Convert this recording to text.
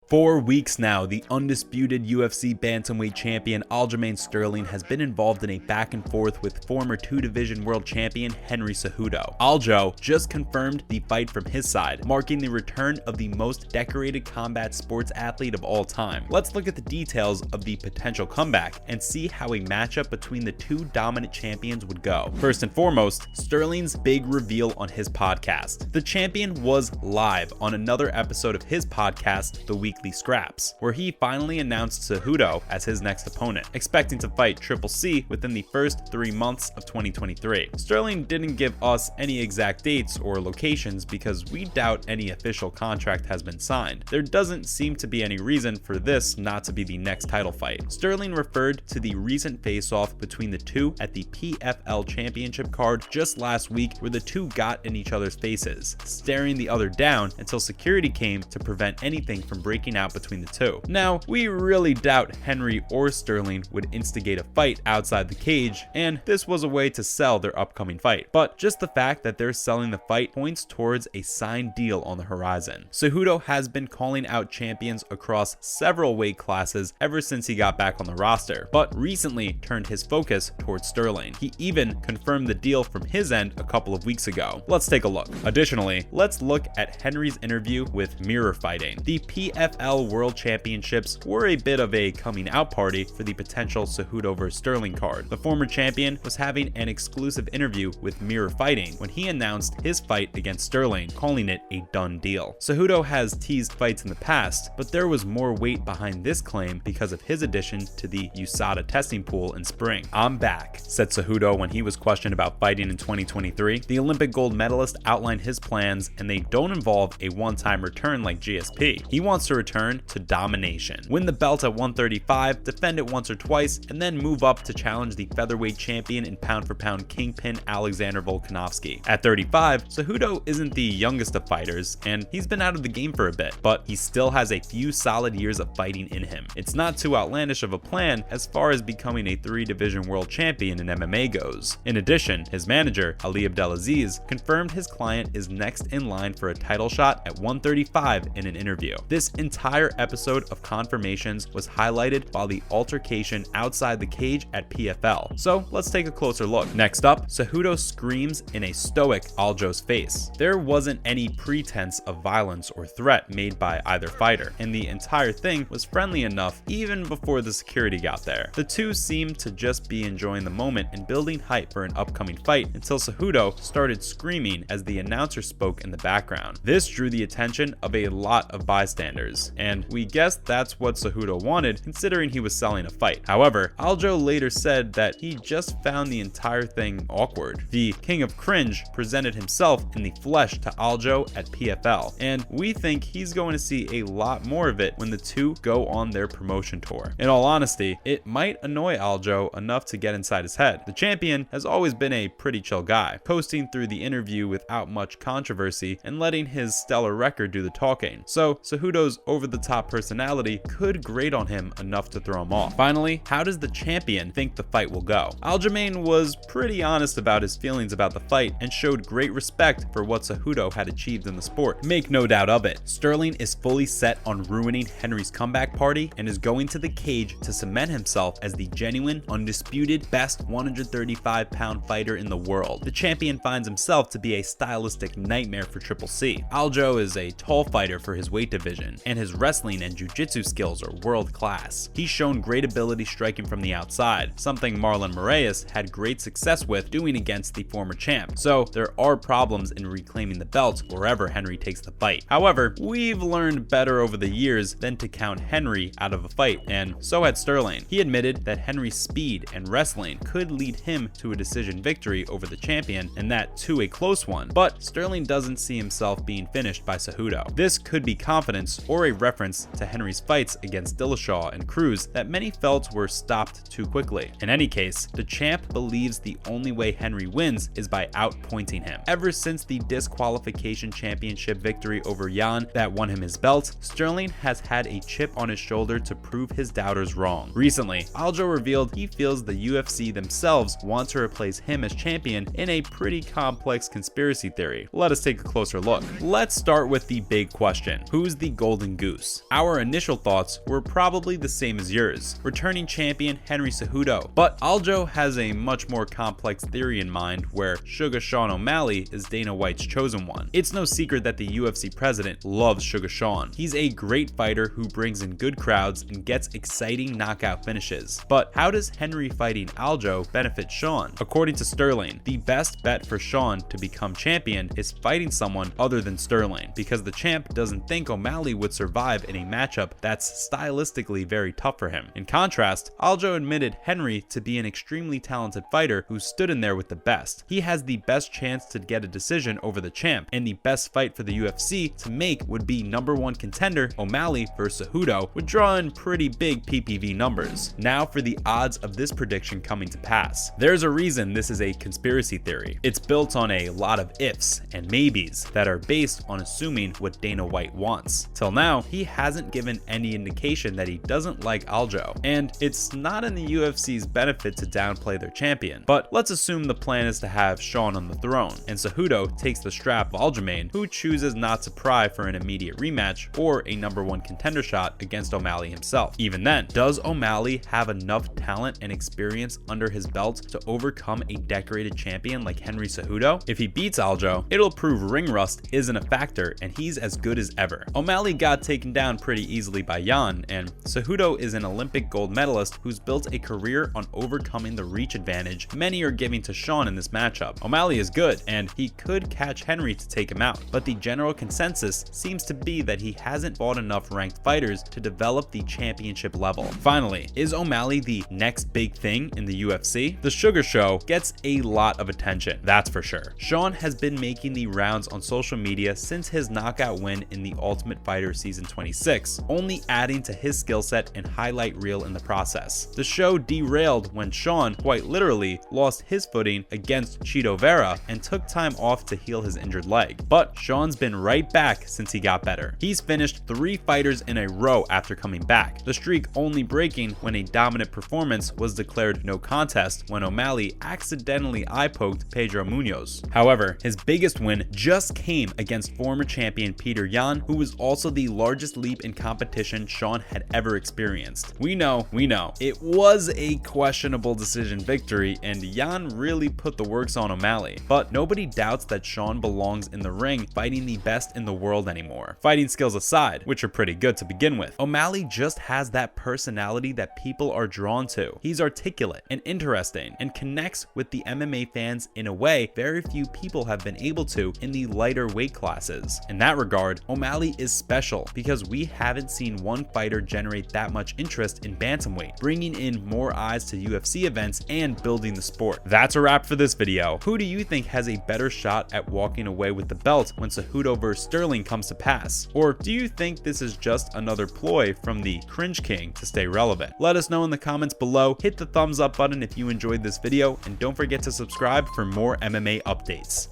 For weeks now, the undisputed UFC bantamweight champion Aljamain Sterling has been involved in a back and forth with former two-division world champion Henry Cejudo. Aljo just confirmed the fight from his side, marking the return of the most decorated combat sports athlete of all time. Let's look at the details of the potential comeback and see how a matchup between the two dominant champions would go. First and foremost, Sterling's big reveal on his podcast. The champion was live on another episode of his podcast, The Weekly Scraps, where he finally announced Cejudo as his next opponent, expecting to fight Triple C within the first 3 months of 2023. Sterling didn't give us any exact dates or locations because we doubt any official contract has been signed. There doesn't seem to be any reason for this not to be the next title fight. Sterling referred to the recent face-off between the two at the PFL Championship card just last week, where the two got in each other's faces, staring the other down until security came to prevent anything from breaking out between the two. Now, we really doubt Henry or Sterling would instigate a fight outside the cage, and this was a way to sell their upcoming fight. But just the fact that they're selling the fight points towards a signed deal on the horizon. Cejudo has been calling out champions across several weight classes ever since he got back on the roster, but recently turned his focus towards Sterling. He even confirmed the deal from his end a couple of weeks ago. Let's take a look. Additionally, let's look at Henry's interview with Mirror Fighting. The PFL World Championships were a bit of a coming out party for the potential Cejudo vs Sterling card. The former champion was having an exclusive interview with Mirror Fighting when he announced his fight against Sterling, calling it a done deal. Cejudo has teased fights in the past, but there was more weight behind this claim because of his addition to the USADA testing pool in spring. "I'm back," said Cejudo when he was questioned about fighting in 2023. The Olympic gold medalist outlined his plans, and they don't involve a one-time return like GSP. He wants to return to domination, win the belt at 135, defend it once or twice, and then move up to challenge the featherweight champion and pound-for-pound kingpin Alexander Volkanovski. At 35, Cejudo isn't the youngest of fighters, and he's been out of the game for a bit, but he still has a few solid years of fighting in him. It's not too outlandish of a plan as far as becoming a three-division world champion in MMA goes. In addition, his manager, Ali Abdelaziz, confirmed his client is next in line for a title shot at 135 in an interview. This entire episode of confirmations was highlighted by the altercation outside the cage at PFL. So let's take a closer look. Next up, Cejudo screams in a stoic Aljo's face. There wasn't any pretense of violence or threat made by either fighter, and the entire thing was friendly enough even before the security got there. The two seemed to just be enjoying the moment and building hype for an upcoming fight until Cejudo started screaming as the announcer spoke in the background. This drew the attention of a lot of bystanders, and we guessed that's what Cejudo wanted considering he was selling a fight. However, Aljo later said that he just found the entire thing awkward. The king of cringe presented himself in the flesh to Aljo at PFL, and we think he's going to see a lot more of it when the two go on their promotion tour. In all honesty, it might annoy Aljo enough to get inside his head. The champion has always been a pretty chill guy, coasting through the interview without much controversy and letting his stellar record do the talking. So Cejudo's over-the-top personality could grate on him enough to throw him off. Finally, how does the champion think the fight will go? Aljamain was pretty honest about his feelings about the fight and showed great respect for what Cejudo had achieved in the sport. Make no doubt of it, Sterling is fully set on ruining Henry's comeback party and is going to the cage to cement himself as the genuine, undisputed, best 135-pound fighter in the world. The champion finds himself to be a stylistic nightmare for Triple C. Aljo is a tall fighter for his weight division, and his wrestling and jiu-jitsu skills are world class. He's shown great ability striking from the outside, something Marlon Moraes had great success with doing against the former champ. So there are problems in reclaiming the belt wherever Henry takes the fight. However, we've learned better over the years than to count Henry out of a fight, and so had Sterling. He admitted that Henry's speed and wrestling could lead him to a decision victory over the champion, and that to a close one, but Sterling doesn't see himself being finished by Cejudo. This could be confidence or a reference to Henry's fights against Dillashaw and Cruz that many felt were stopped too quickly. In any case, the champ believes the only way Henry wins is by outpointing him. Ever since the disqualification championship victory over Jan that won him his belt, Sterling has had a chip on his shoulder to prove his doubters wrong. Recently, Aljo revealed he feels the UFC themselves want to replace him as champion in a pretty complex conspiracy theory. Let us take a closer look. Let's start with the big question. Who's the golden golden goose. Our initial thoughts were probably the same as yours, returning champion Henry Cejudo, but Aljo has a much more complex theory in mind where Sugar Sean O'Malley is Dana White's chosen one. It's no secret that the UFC president loves Sugar Sean. He's a great fighter who brings in good crowds and gets exciting knockout finishes. But how does Henry fighting Aljo benefit Sean? According to Sterling, the best bet for Sean to become champion is fighting someone other than Sterling, because the champ doesn't think O'Malley would survive in a matchup that's stylistically very tough for him. In contrast, Aljo admitted Henry to be an extremely talented fighter who stood in there with the best. He has the best chance to get a decision over the champ, and the best fight for the UFC to make would be #1 contender O'Malley versus Cejudo, would draw in pretty big PPV numbers. Now for the odds of this prediction coming to pass. There's a reason this is a conspiracy theory. It's built on a lot of ifs and maybes that are based on assuming what Dana White wants. Till now, he hasn't given any indication that he doesn't like Aljo, and it's not in the UFC's benefit to downplay their champion. But let's assume the plan is to have Sean on the throne, and Cejudo takes the strap of Aljamain, who chooses not to pry for an immediate rematch or a #1 contender shot against O'Malley himself. Even then, does O'Malley have enough talent and experience under his belt to overcome a decorated champion like Henry Cejudo? If he beats Aljo, it'll prove ring rust isn't a factor and he's as good as ever. O'Malley got taken down pretty easily by Jan, and Cejudo is an Olympic gold medalist who's built a career on overcoming the reach advantage many are giving to Sean in this matchup. O'Malley is good, and he could catch Henry to take him out, but the general consensus seems to be that he hasn't fought enough ranked fighters to develop the championship level. Finally, is O'Malley the next big thing in the UFC? The Sugar Show gets a lot of attention, that's for sure. Sean has been making the rounds on social media since his knockout win in the Ultimate Fighter Season 26, only adding to his skill set and highlight reel in the process. The show derailed when Sean, quite literally, lost his footing against Chito Vera and took time off to heal his injured leg. But Sean's been right back since he got better. He's finished 3 fighters in a row after coming back, the streak only breaking when a dominant performance was declared no contest when O'Malley accidentally eye-poked Pedro Munoz. However, his biggest win just came against former champion Peter Yan, who was also the largest leap in competition Sean had ever experienced. We know, it was a questionable decision victory, and Yan really put the works on O'Malley, but nobody doubts that Sean belongs in the ring fighting the best in the world anymore. Fighting skills aside, which are pretty good to begin with, O'Malley just has that personality that people are drawn to. He's articulate and interesting and connects with the MMA fans in a way very few people have been able to in the lighter weight classes. In that regard, O'Malley is special because we haven't seen one fighter generate that much interest in bantamweight, bringing in more eyes to UFC events and building the sport. That's a wrap for this video. Who do you think has a better shot at walking away with the belt when Cejudo vs Sterling comes to pass? Or do you think this is just another ploy from the Cringe King to stay relevant? Let us know in the comments below. Hit the thumbs up button if you enjoyed this video, and don't forget to subscribe for more MMA updates.